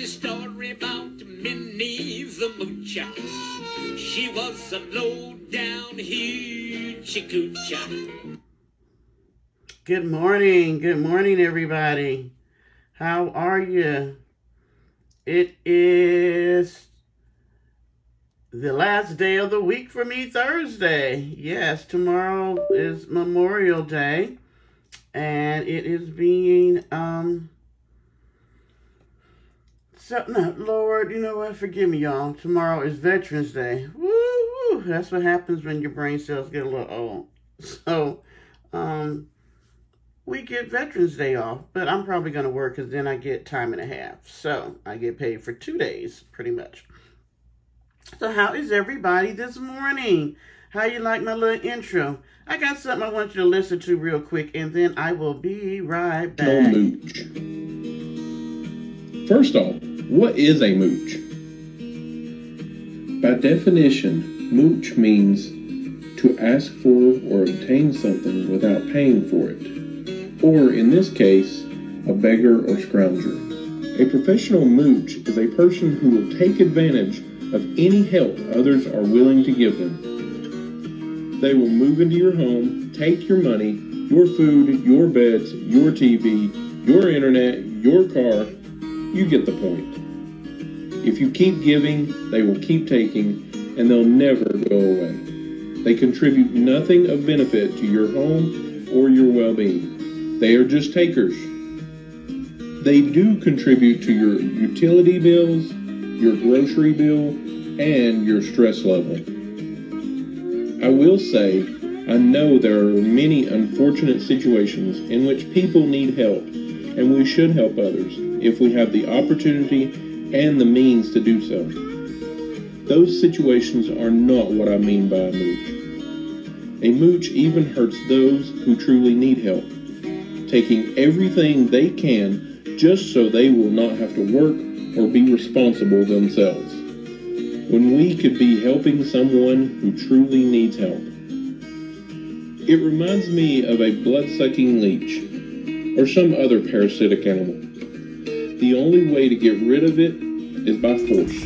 a story about Minnie the Moocher. She was a low-down hoochie coocher. Good morning, everybody. How are you? It is the last day of the week for me, Thursday. Yes, tomorrow is Memorial Day, and it is being, Lord, you know what? Forgive me, y'all. Tomorrow is Veterans Day. Woo! That's what happens when your brain cells get a little old. So, we get Veterans Day off, but I'm probably going to work because then I get time and a half. So I get paid for 2 days, pretty much. So how is everybody this morning? How you like my little intro? I got something I want you to listen to real quick, and then I will be right back. No mooch. First off, what is a mooch? By definition, mooch means to ask for or obtain something without paying for it. Or, in this case, a beggar or scrounger. A professional mooch is a person who will take advantage of any help others are willing to give them. They will move into your home, take your money, your food, your beds, your TV, your internet, your car. You get the point. If you keep giving, they will keep taking, and they'll never go away. They contribute nothing of benefit to your home or your well-being. They are just takers. They do contribute to your utility bills, your grocery bill, and your stress level. I will say, I know there are many unfortunate situations in which people need help, and we should help others if we have the opportunity and the means to do so. Those situations are not what I mean by a mooch. A mooch even hurts those who truly need help, taking everything they can just so they will not have to work or be responsible themselves, when we could be helping someone who truly needs help. It reminds me of a blood-sucking leech or some other parasitic animal. The only way to get rid of it is by force.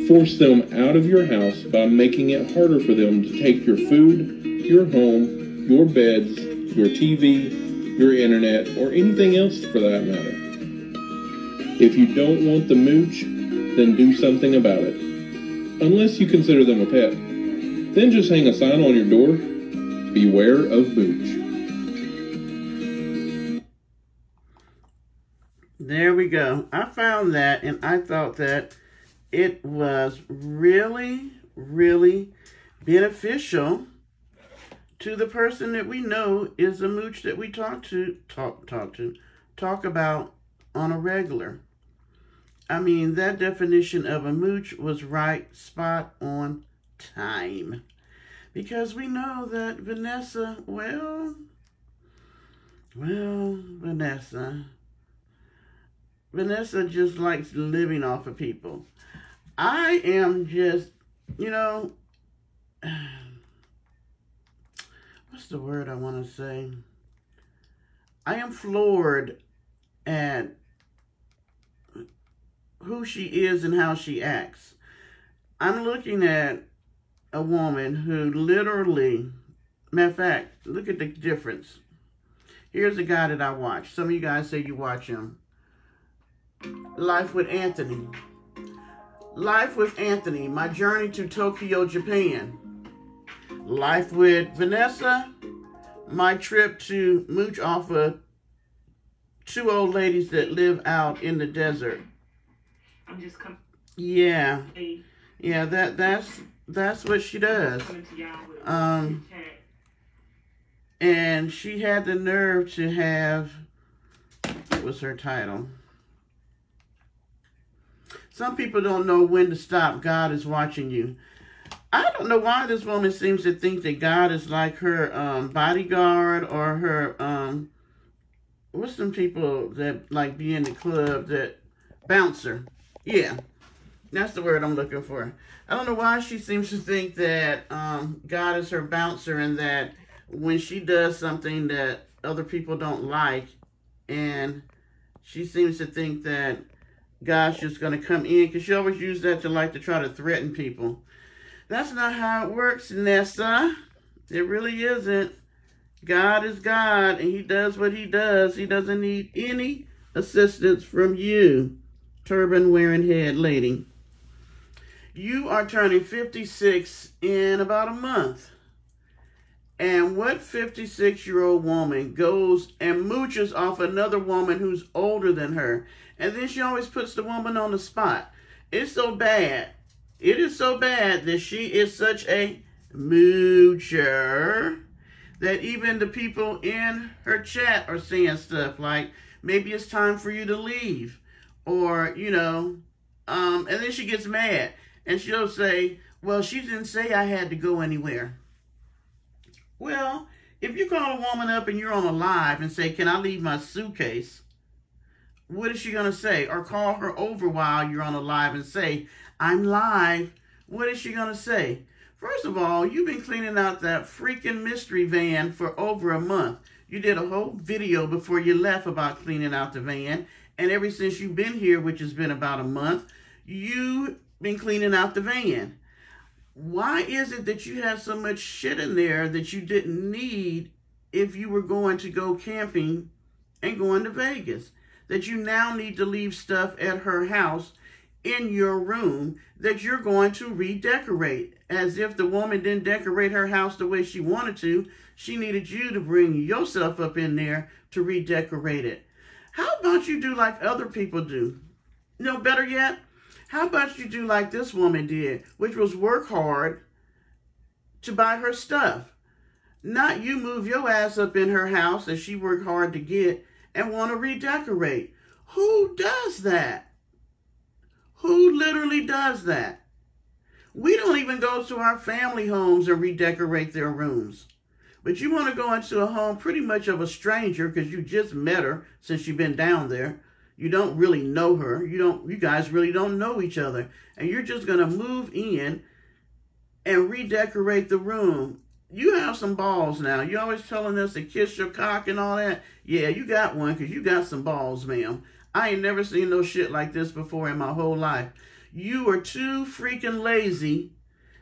Force them out of your house by making it harder for them to take your food, your home, your beds, your TV, your internet, or anything else for that matter. If you don't want the mooch, then do something about it. Unless you consider them a pet. Then just hang a sign on your door, beware of mooch. There we go. I found that, and I thought that it was really, really beneficial to the person that we know is a mooch that we talk about on a regular. I mean, that definition of a mooch was right, spot on time. Because we know that Vanessa, Vanessa just likes living off of people. I am just, what's the word I want to say? I am floored at who she is and how she acts. I'm looking at a woman who literally, matter of fact, look at the difference. Here's a guy that I watch. Some of you guys say you watch him. Life with Anthony. Life with Anthony, my journey to Tokyo, Japan. Life with Vanessa, my trip to mooch off of 2 old ladies that live out in the desert. I'm just coming. Yeah. Yeah, that's what she does. And she had the nerve to have, what was her title? Some people don't know when to stop. God is watching you. I don't know why this woman seems to think that God is like her bodyguard or her, what's some people that like be in the club, that bouncer. Yeah, that's the word I'm looking for. I don't know why she seems to think that God is her bouncer, and that when she does something that other people don't like, and she seems to think that God's just going to come in, because she always used that to try to threaten people. That's not how it works, Nessa. It really isn't. God is God, and he does what he does. He doesn't need any assistance from you, turban-wearing head lady. You are turning 56 in about a month. And what 56-year-old woman goes and mooches off another woman who's older than her? And then she always puts the woman on the spot. It's so bad. It is so bad that she is such a moocher that even the people in her chat are saying stuff like, maybe it's time for you to leave. Or, you know, and then she gets mad. And she'll say, well, she didn't say I had to go anywhere. Well, if you call a woman up and you're on a live and say, can I leave my suitcase? What is she going to say? Or call her over while you're on a live and say, I'm live. What is she going to say? First of all, you've been cleaning out that freaking mystery van for over a month. You did a whole video before you left about cleaning out the van. And ever since you've been here, which has been about a month, you've been cleaning out the van. Why is it that you have so much shit in there that you didn't need if you were going to go camping and going to Vegas? That you now need to leave stuff at her house in your room that you're going to redecorate. As if the woman didn't decorate her house the way she wanted to. She needed you to bring yourself up in there to redecorate it. How about you do like other people do? No, better yet, how about you do like this woman did, which was work hard to buy her stuff. Not you move your ass up in her house that she worked hard to get and want to redecorate. Who does that? Who literally does that? We don't even go to our family homes and redecorate their rooms. But you want to go into a home pretty much of a stranger because you just met her since you've been down there. You don't really know her. You guys really don't know each other. And you're just going to move in and redecorate the room. You have some balls now. You're always telling us to kiss your cock and all that. Yeah, you got one because you got some balls, ma'am. I ain't never seen no shit like this before in my whole life. You are too freaking lazy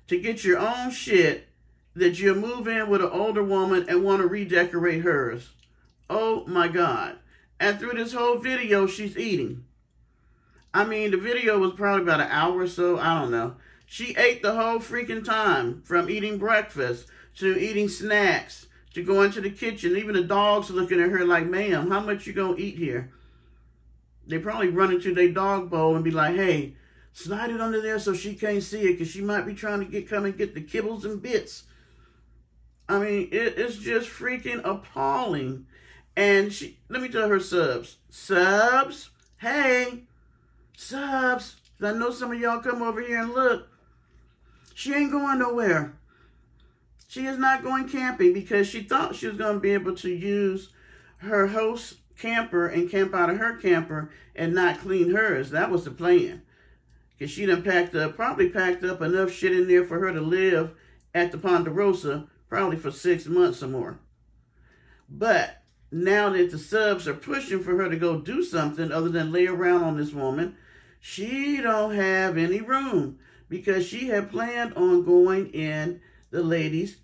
to get your own shit that you move in with an older woman and want to redecorate hers. Oh my God. And through this whole video, she's eating. I mean, the video was probably about an hour or so. I don't know. She ate the whole freaking time, from eating breakfast to eating snacks to going to the kitchen. Even the dogs are looking at her like, ma'am, how much you gonna eat here? They probably run into their dog bowl and be like, hey, slide it under there so she can't see it because she might be trying to come and get the kibbles and bits. I mean, it's just freaking appalling. And let me tell her subs. Subs, hey, subs. I know some of y'all come over here and look. She ain't going nowhere. She is not going camping because she thought she was going to be able to use her host camper and camp out of her camper and not clean hers. That was the plan. Because she done probably packed up enough shit in there for her to live at the Ponderosa probably for 6 months or more. But now that the subs are pushing for her to go do something other than lay around on this woman, she don't have any room because she had planned on going in the lady's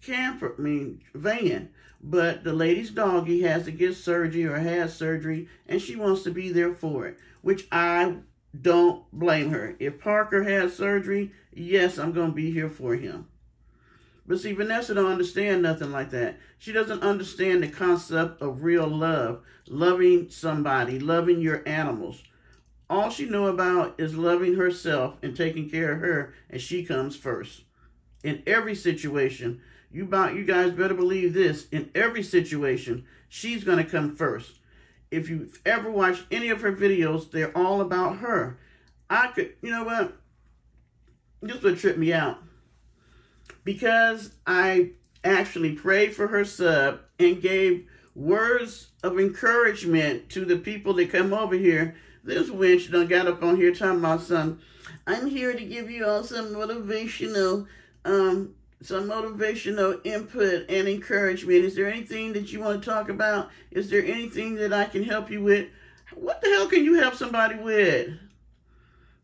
van. But the lady's doggy has to get surgery or has surgery and she wants to be there for it, which I don't blame her. If Parker has surgery, yes, I'm going to be here for him. But see, Vanessa don't understand nothing like that. She doesn't understand the concept of real love, loving somebody, loving your animals. All she know about is loving herself and taking care of her, and she comes first. In every situation, you guys better believe this, in every situation, she's going to come first. If you've ever watched any of her videos, they're all about her. You know what? This would trip me out. Because I actually prayed for her sub and gave words of encouragement to the people that come over here. This wench done got up on here talking about something. I'm here to give you all some motivational input and encouragement. Is there anything that you want to talk about? Is there anything that I can help you with? What the hell can you help somebody with?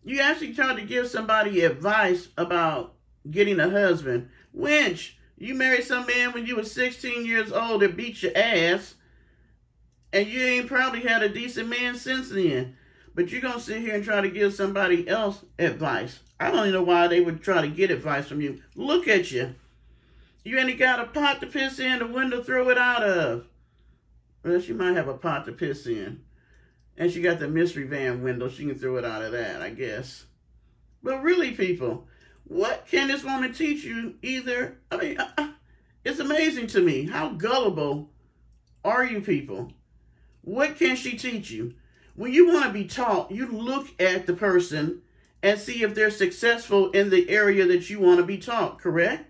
You actually tried to give somebody advice about getting a husband. Wench, you married some man when you were 16 years old that beat your ass, and you ain't probably had a decent man since then. But you're going to sit here and try to give somebody else advice. I don't even know why they would try to get advice from you. Look at you. You ain't got a pot to piss in, a window to throw it out of. Well, she might have a pot to piss in. And she got the mystery van window. She can throw it out of that, I guess. But really, people, what can this woman teach you either? I mean, it's amazing to me. How gullible are you people? What can she teach you? When you want to be taught, you look at the person and see if they're successful in the area that you want to be taught, correct?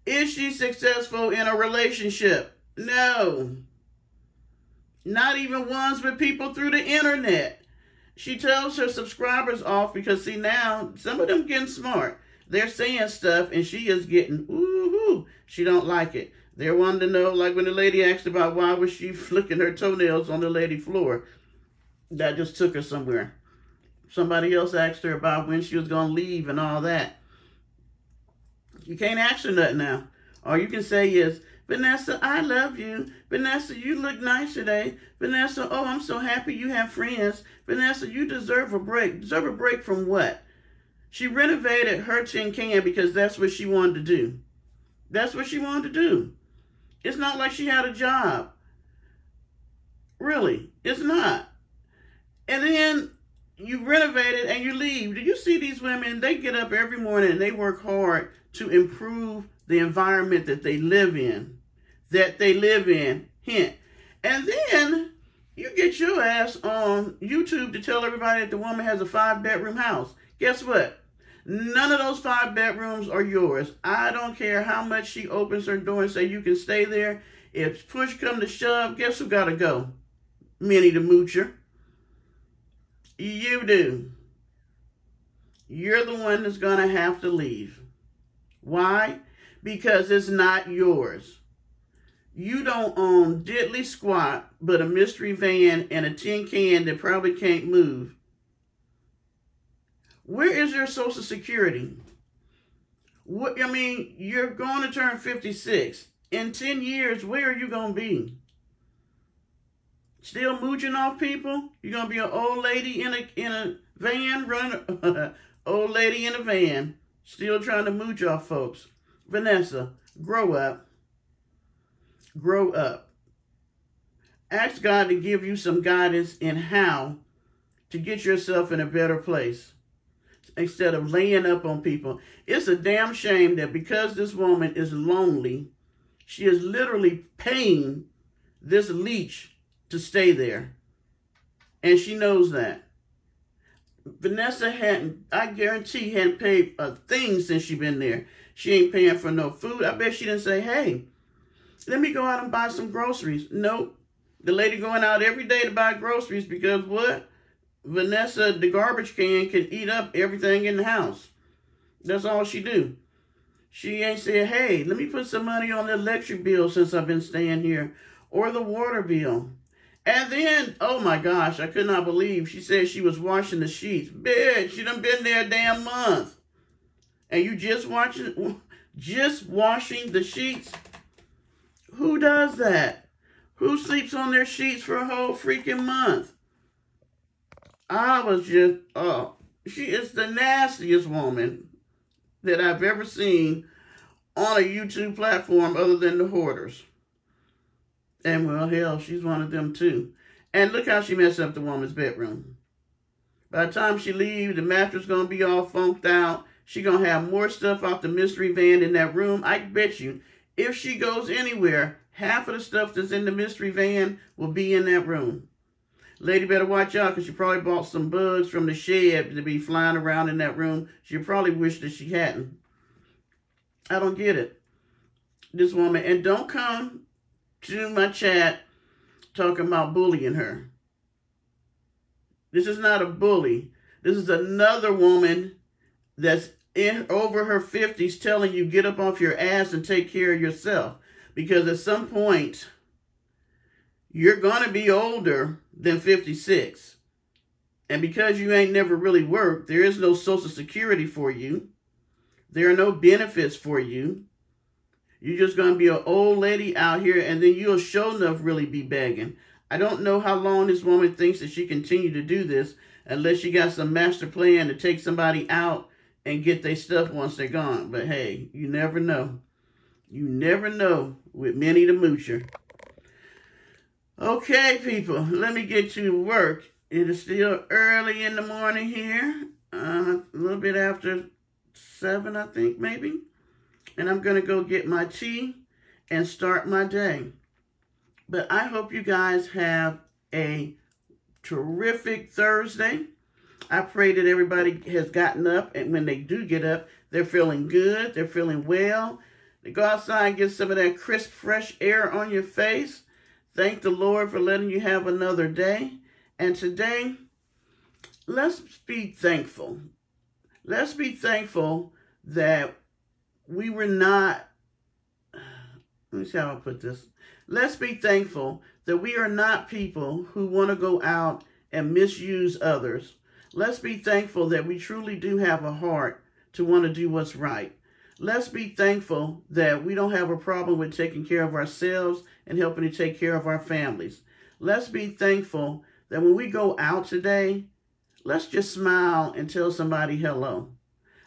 Is she successful in a relationship? No. Not even ones with people through the internet. She tells her subscribers off because, see, now, some of them getting smart. They're saying stuff and she is getting, ooh, she don't like it. They're wanting to know, like when the lady asked about why was she flicking her toenails on the lady floor. That just took her somewhere. Somebody else asked her about when she was going to leave and all that. You can't ask her nothing now. All you can say is, Vanessa, I love you. Vanessa, you look nice today. Vanessa, oh, I'm so happy you have friends. Vanessa, you deserve a break. Deserve a break from what? She renovated her tin can because that's what she wanted to do. That's what she wanted to do. It's not like she had a job. Really, it's not. And then you renovate it and you leave. Do you see these women? They get up every morning and they work hard to improve the environment that they live in. Hint. And then you get your ass on YouTube to tell everybody that the woman has a 5-bedroom house. Guess what? None of those 5 bedrooms are yours. I don't care how much she opens her door and say you can stay there. If push come to shove, guess who got to go? Nessa the Moocher. You do. You're the one that's going to have to leave. Why? Because it's not yours. You don't own diddly squat but a mystery van and a tin can that probably can't move. Where is your Social Security? What, I mean, you're going to turn 56. In 10 years, where are you going to be? Still mooching off people? You're going to be an old lady in a van, running old lady in a van, still trying to mooch off folks. Vanessa, grow up. Grow up. Ask God to give you some guidance in how to get yourself in a better place instead of laying up on people. It's a damn shame that because this woman is lonely, she is literally paying this leech to stay there. And she knows that. Vanessa I guarantee, hadn't paid a thing since she been there. She ain't paying for no food. I bet she didn't say, hey, let me go out and buy some groceries. Nope. The lady going out every day to buy groceries because what? Vanessa, the garbage can eat up everything in the house. That's all she do. She ain't said, hey, let me put some money on the electric bill since I've been staying here. Or the water bill. And then, oh my gosh, I could not believe she said she was washing the sheets. Bitch, she done been there a damn month. And you just washing the sheets? Who does that? Who sleeps on their sheets for a whole freaking month? I was just, she is the nastiest woman that I've ever seen on a YouTube platform other than the hoarders. And well, hell, she's one of them too. And look how she messed up the woman's bedroom. By the time she leaves, the mattress going to be all funked out. She going to have more stuff off the mystery van in that room. I bet you, if she goes anywhere, half of the stuff that's in the mystery van will be in that room. Lady better watch out because she probably bought some bugs from the shed to be flying around in that room. She probably wished that she hadn't. I don't get it. This woman, and don't come to my chat talking about bullying her. This is not a bully. This is another woman that's over her 50s telling you get up off your ass and take care of yourself. Because at some point, you're going to be older than 56. And because you ain't never really worked, there is no Social Security for you. There are no benefits for you. You're just going to be an old lady out here, and then you'll sure enough really be begging. I don't know how long this woman thinks that she continue to do this unless she got some master plan to take somebody out and get their stuff once they're gone. But hey, you never know. You never know with Nessa the Moocher. Okay, people, let me get to work. It is still early in the morning here. A little bit after 7, I think, maybe. And I'm going to go get my tea and start my day. But I hope you guys have a terrific Thursday. I pray that everybody has gotten up, and when they do get up, they're feeling good, they're feeling well. They go outside and get some of that crisp, fresh air on your face. Thank the Lord for letting you have another day. And today, let's be thankful. Let's be thankful that we were not, let me see how I put this. Let's be thankful that we are not people who want to go out and misuse others. Let's be thankful that we truly do have a heart to want to do what's right. Let's be thankful that we don't have a problem with taking care of ourselves and helping to take care of our families. Let's be thankful that when we go out today, let's just smile and tell somebody hello.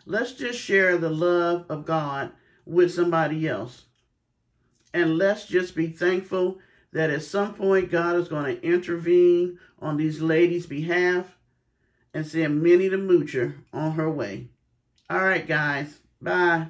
Let's just share the love of God with somebody else. And let's just be thankful that at some point God is going to intervene on these ladies' behalf and send Nessa the Moocher on her way. All right, guys. Bye.